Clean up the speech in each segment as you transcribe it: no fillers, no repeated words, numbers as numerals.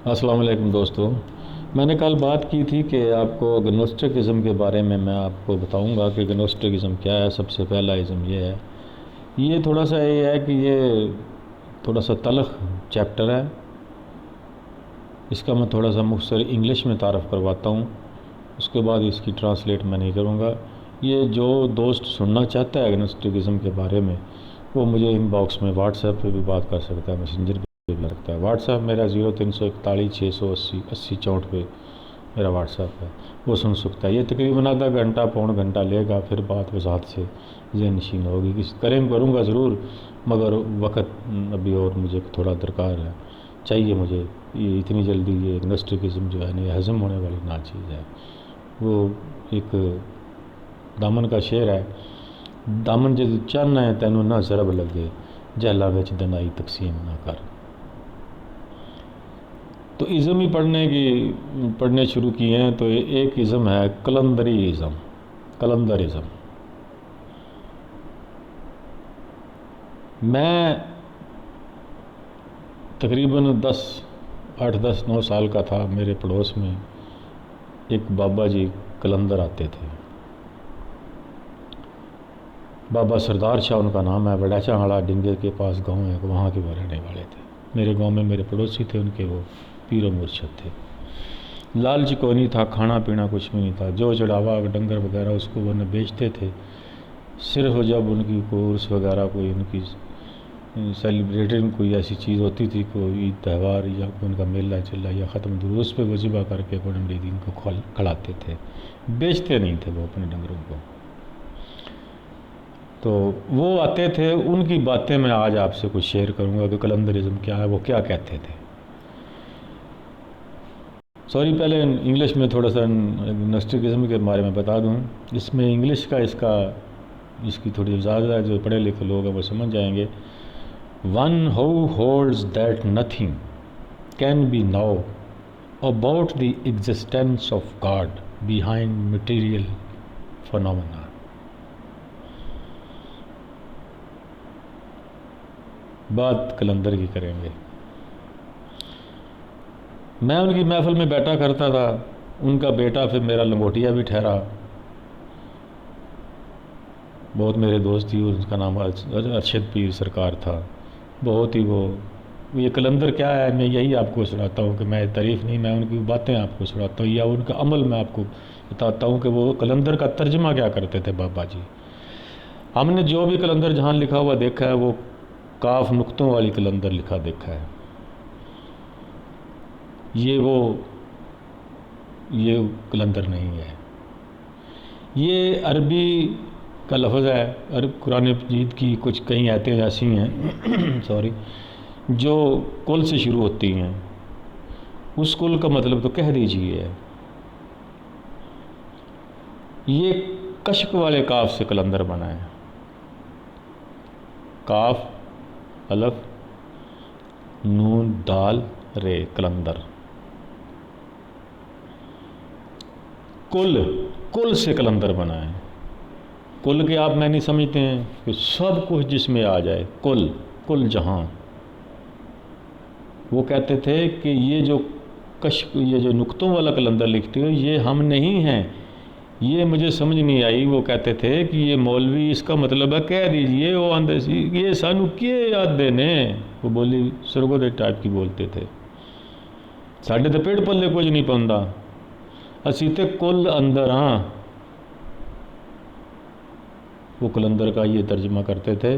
السلام علیکم دوستو، میں نے کل بات کی تھی کہ آپ کو گنوسٹکزم کے بارے میں آپ کو بتاؤں گا کہ گنوسٹکزم کیا ہے۔ سب سے پہلا ازم یہ ہے، یہ تھوڑا سا یہ ہے کہ یہ تھوڑا سا تلخ چیپٹر ہے۔ اس کا میں تھوڑا سا مختصر انگلش میں تعارف کرواتا ہوں، اس کے بعد اس کی ٹرانسلیٹ میں نہیں کروں گا۔ یہ جو دوست سننا چاہتا ہے گنوسٹکزم کے بارے میں، وہ مجھے ان باکس میں واٹس ایپ پہ بھی بات کر سکتا ہے، میسنجر پہ بھی لگتا ہے۔ واٹس ایپ میرا 0341 680 80 64 پہ میرا واٹس ایپ ہے، وہ سن سکتا ہے۔ یہ تقریباً آدھا گھنٹہ پون گھنٹہ لے گا، پھر بات وضاحت سے ذہن نشین ہوگی۔ کروں گا ضرور، مگر وقت ابھی اور مجھے تھوڑا درکار ہے، چاہیے مجھے۔ یہ اتنی جلدی یہ گنوسٹکزم جو ہے نا، یہ ہضم ہونے والی نہ چیز ہے۔ وہ ایک دامن کا شعر ہے، دامن جد چاہنا ہے تینوں نہ ضرب لگے، جہلا وچ دنائی تقسیم نہ کر۔ تو ازم ہی پڑھنے شروع کیے ہیں، تو ایک ازم ہے کلندرازم۔ میں تقریباً 8 10 9 سال کا تھا، میرے پڑوس میں ایک بابا جی کلندر آتے تھے۔ بابا سردار شاہ ان کا نام ہے، وڈیچا ہاڑا ڈنگے کے پاس گاؤں ہے، وہاں کے وہ رہنے والے تھے۔ میرے گاؤں میں میرے پڑوسی تھے، ان کے وہ پیر و مرشد تھے۔ لالچ کوئی نہیں تھا، کھانا پینا کچھ بھی نہیں تھا، جو چڑھاوا ڈنگر وغیرہ اس کو وہ بیچتے تھے۔ صرف جب ان کی کورس وغیرہ کوئی ان کی سیلیبریٹنگ کوئی ایسی چیز ہوتی تھی، کوئی عید تہوار یا ان کا میلہ چلا یا ختم دروس پہ وہ ذبح کر کے اپنے مریدین کو کھلاتے تھے، بیچتے نہیں تھے وہ اپنے ڈنگروں کو۔ تو وہ آتے تھے، ان کی باتیں میں آج آپ سے کچھ شیئر کروں گا کہ کلندرازم کیا ہے، وہ کیا کہتے تھے۔ سوری، پہلے انگلش میں تھوڑا سا گنوسٹکزم کے بارے میں بتا دوں۔ اس میں انگلش کا اس کی تھوڑی وضاحت ہے، جو پڑھے لکھے لوگ ہیں وہ سمجھ جائیں گے۔ One who holds that nothing can be known about the existence of God behind material phenomena۔ بات کلندر کی کریں گے۔ میں ان کی محفل میں بیٹھا کرتا تھا، ان کا بیٹا پھر میرا لنگوٹیا بھی ٹھہرا، بہت میرے دوست تھی، اس کا نام ارشد پیر سرکار تھا۔ بہت ہی یہ کلندر کیا ہے، میں یہی آپ کو سناتا ہوں کہ میں تعریف نہیں، میں ان کی باتیں آپ کو سناتا ہوں، یا ان کا عمل میں آپ کو بتاتا ہوں کہ وہ کلندر کا ترجمہ کیا کرتے تھے بابا جی۔ ہم نے جو بھی کلندر جہاں لکھا ہوا دیکھا ہے، وہ کاف نقطوں والی کلندر لکھا دیکھا ہے۔ یہ کلندر نہیں ہے، یہ عربی کا لفظ ہے۔ قرآن مجید کی کچھ کئی آیتیں ایسی ہیں جو کل سے شروع ہوتی ہیں، اس کل کا مطلب تو کہہ دیجئے۔ یہ کشک والے کاف سے کلندر بنا ہے، کاف الف نون دال رے، کلندر۔ کل سے کلندر بنا ہے۔ کل کے آپ میں نہیں سمجھتے ہیں کہ سب کچھ جس میں آ جائے، کل جہاں۔ وہ کہتے تھے کہ یہ جو نقطوں والا کلندر لکھتے ہو، یہ ہم نہیں ہیں، یہ مجھے سمجھ نہیں آئی۔ وہ کہتے تھے کہ یہ مولوی، اس کا مطلب ہے کہہ دیجئے، وہ آندے سی یہ سانو کیے یاد دینے۔ وہ بولی سرگودے ٹائپ کی بولتے تھے، ساڈے تے پیڑ پلے کچھ نہیں پوندا، اسی تے کل اندر ہاں۔ وہ کلندر کا یہ ترجمہ کرتے تھے۔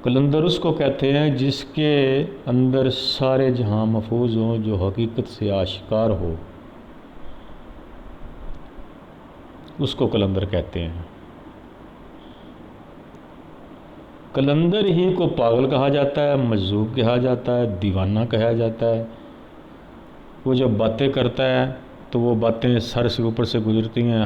کلندر اس کو کہتے ہیں جس کے اندر سارے جہاں محفوظ ہوں، جو حقیقت سے آشکار ہو، اس کو کلندر کہتے ہیں۔ کلندر ہی کو پاگل کہا جاتا ہے، مجذوب کہا جاتا ہے، دیوانہ کہا جاتا ہے۔ وہ جب باتیں کرتا ہے تو وہ باتیں سر سے اوپر سے گزرتی ہیں،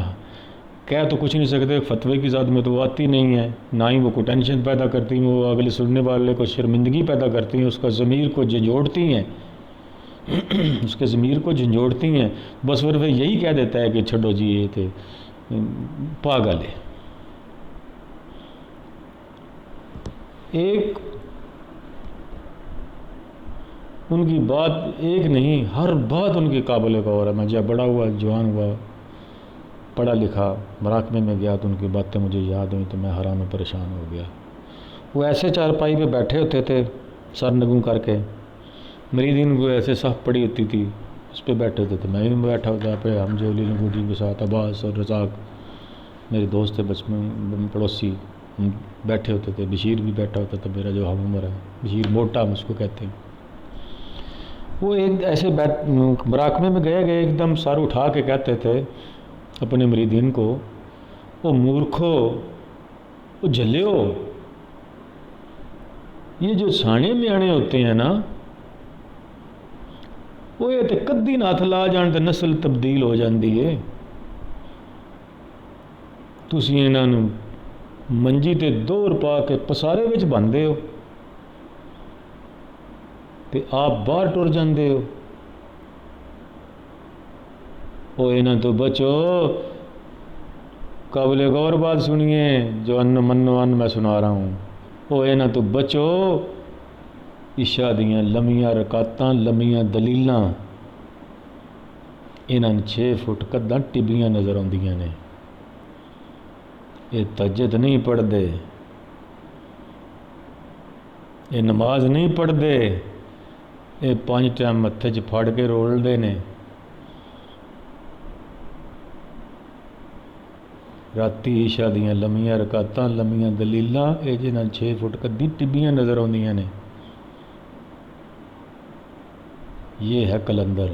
کہہ تو کچھ نہیں سکتے، فتوے کی ذات میں تو وہ آتی نہیں ہے، نہ ہی وہ کوئی ٹینشن پیدا کرتی ہیں، وہ اگلے سننے والے کو شرمندگی پیدا کرتی ہیں، اس کا ضمیر کو جھنجھوڑتی ہیں، اس کے ضمیر کو جھنجھوڑتی ہیں۔ بس وہ یہی کہہ دیتا ہے کہ چھڑو جی یہ تھے پاگل ہے۔ ایک ان کی بات ایک نہیں، ہر بات ان کے قابل غور ہے۔ میں جب بڑا ہوا، جوان ہوا، پڑھا لکھا، مراکمے میں گیا تو ان کی باتیں مجھے یاد ہوئیں تو میں حیران و پریشان ہو گیا۔ وہ ایسے چارپائی پہ بیٹھے ہوتے تھے سر نگوں کر کے، مریدین کو ایسے صف پڑی ہوتی تھی اس پہ بیٹھے ہوتے تھے، میں بھی بیٹھا ہوتا پہ ہم جو لنگوٹی کے ساتھ عباس اور رزاق میرے دوست تھے بچپن پڑوسی، ہم بیٹھے ہوتے تھے۔ بشیر بھی بیٹھا ہوتا تھا میرا جو ہم عمر ہے، بشیر موٹا ہم اس کو کہتے ہیں۔ وہ ایک ایسے مراکمے میں گئے ایک دم سر اٹھا کے کہتے تھے اپنے مریدین کو، وہ مورکھو، وہ جھلیو، یہ جو سانے میانے ہوتے ہیں نا، وہ یہ تے کدی ناتھ لا جان تے نسل تبدیل ہو جاندی ہے۔ تسی انہاں نوں منجی تے دور پا کے پسارے وچ بندے ہو تے آپ باہر ٹر جاندے ہو۔ او انہاں تو بچو، قابل غور بات سنیے جو ان منو ان میں سنا رہا ہوں۔ او انہاں تو بچو، عشاء دیاں لمیاں رکعتاں، لمیاں دلیلاں، انہاں 6 فٹ قداں ٹبیاں نظر آندیاں نے۔ یہ تہجد نہیں پڑھ دے، یہ نماز نہیں پڑھ دے، یہ 5 ٹائم متھے چ پھڑ کے رول دے نے۔ راتی عشاء دیاں لمیاں رکعتاں، لمیاں دلیلاں، اے جنہاں 6 فٹ قدی ٹبیاں نظر آندیاں نے۔ یہ ہے قلندر۔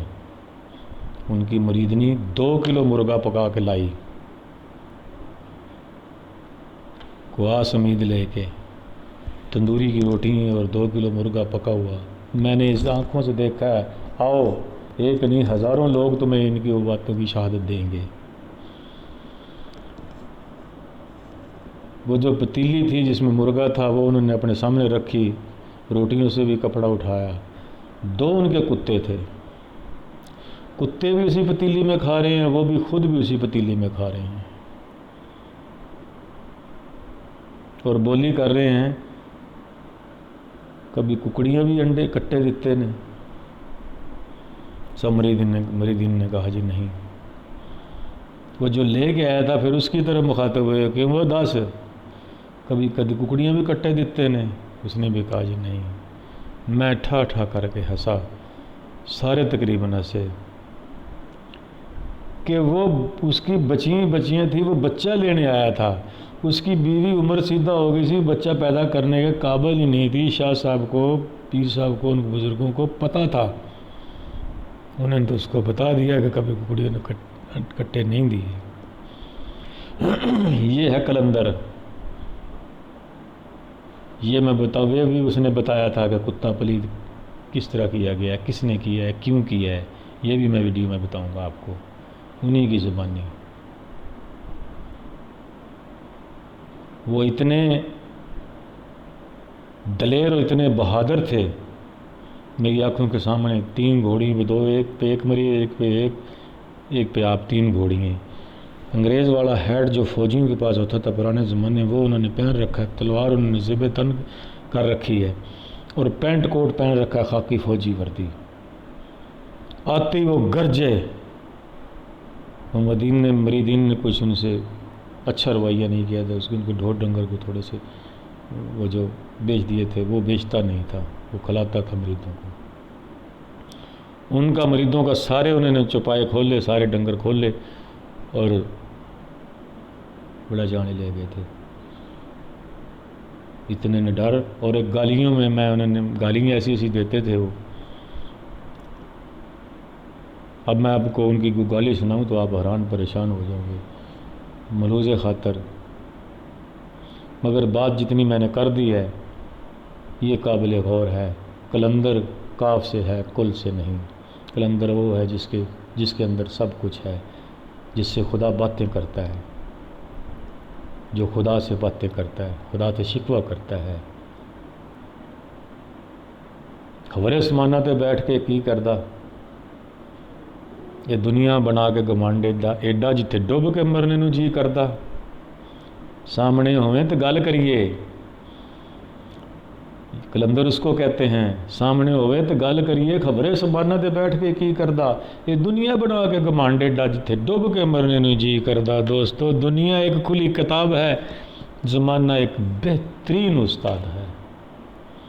ان کی مریدنی 2 کلو مرغا پکا کے لائی، کوآس امید لے کے، تندوری کی روٹی اور 2 کلو مرغا پکا ہوا۔ میں نے اس آنکھوں سے دیکھا ہے، آؤ ایک نہیں ہزاروں لوگ تمہیں ان کی باتوں کی شہادت دیں گے۔ وہ جو پتیلی تھی جس میں مرغا تھا وہ انہوں نے اپنے سامنے رکھی، روٹیوں سے بھی کپڑا اٹھایا۔ 2 ان کے کتے تھے، کتے بھی اسی پتیلی میں کھا رہے ہیں، وہ بھی خود بھی اسی پتیلی میں کھا رہے ہیں اور بولی کر رہے ہیں۔ کبھی ککڑیاں بھی انڈے کٹے دیتے نے۔ سب مریدین نے کہا جی نہیں۔ وہ جو لے کے آیا تھا پھر اس کی طرف مخاطب ہوئے کہ وہ 10 کبھی ککڑیاں بھی کٹے دیتے نے۔ اس نے بھی کہا جی نہیں۔ میں ٹھا ٹھا کر کے ہنسا، سارے تقریباً ہنسے کہ وہ اس کی بچیاں تھیں، وہ بچہ لینے آیا تھا، اس کی بیوی عمر سیدھا ہو گئی تھی، بچہ پیدا کرنے کے قابل ہی نہیں تھی۔ شاہ صاحب کو، پیر صاحب کو، ان بزرگوں کو پتہ تھا، انہوں نے تو اس کو بتا دیا کہ کبھی ککڑیوں نے کٹے نہیں دیے۔ یہ ہے قلندر۔ یہ میں بتاؤں، یہ بھی اس نے بتایا تھا کہ کتا پلید کس طرح کیا گیا ہے، کس نے کیا ہے، کیوں کیا ہے، یہ بھی میں ویڈیو میں بتاؤں گا آپ کو، انہی کی زبانی۔ وہ اتنے دلیر اور اتنے بہادر تھے، میری آنکھوں کے سامنے 3 گھوڑی میں 2، ایک پہ ایک مری، ایک پہ آپ 3 گھوڑی ہیں۔ انگریز والا ہیڈ جو فوجیوں کے پاس ہوتا تھا پرانے زمانے، وہ انہوں نے پہن رکھا ہے، تلوار انہوں نے زیب تن کر رکھی ہے اور پینٹ کوٹ پہن رکھا ہے، خاکی فوجی وردی۔ آتے ہی وہ گرجے۔ مریدین نے کچھ ان سے اچھا رویہ نہیں کیا تھا، اس کے ان کے ڈھور ڈنگر کو تھوڑے سے وہ جو بیچ دیے تھے، وہ بیچتا نہیں تھا، وہ کھلاتا تھا مریدوں کو۔ ان کا مریدوں کا سارے انہوں نے چوپائے کھول لے، سارے ڈنگر کھول لے اور بڑا جانے لے گئے تھے۔ اتنے نے ڈر، اور ایک گالیوں میں انہوں نے گالیاں ایسی دیتے تھے وہ۔ اب میں آپ کو ان کی گالی سناؤں تو آپ حیران پریشان ہو جاؤ گے، ملوز خاطر، مگر بات جتنی میں نے کر دی ہے یہ قابل غور ہے۔ قلندر کاف سے ہے، کل سے نہیں۔ قلندر وہ ہے جس کے اندر سب کچھ ہے، جس سے خدا باتیں کرتا ہے، جو خدا سے باتیں کرتا ہے، خدا سے شکوہ کرتا ہے۔ خبر اسمانہ تے بیٹھ کے کی کردہ، یہ دنیا بنا کے گمانڈ ایڈا جتھے ڈب کے مرنے نو جی کردہ، سامنے ہوئے تو گل کریے۔ کلندر اس کو کہتے ہیں، سامنے ہوئے تو گل کریے، خبریں زبانہ تے بیٹھ کے کی کردا، یہ دنیا بنا کے گمانڈے ڈج تھے ڈب کے مرنے نو جی کردا۔ دوستو دنیا ایک کھلی کتاب ہے، زمانہ ایک بہترین استاد ہے۔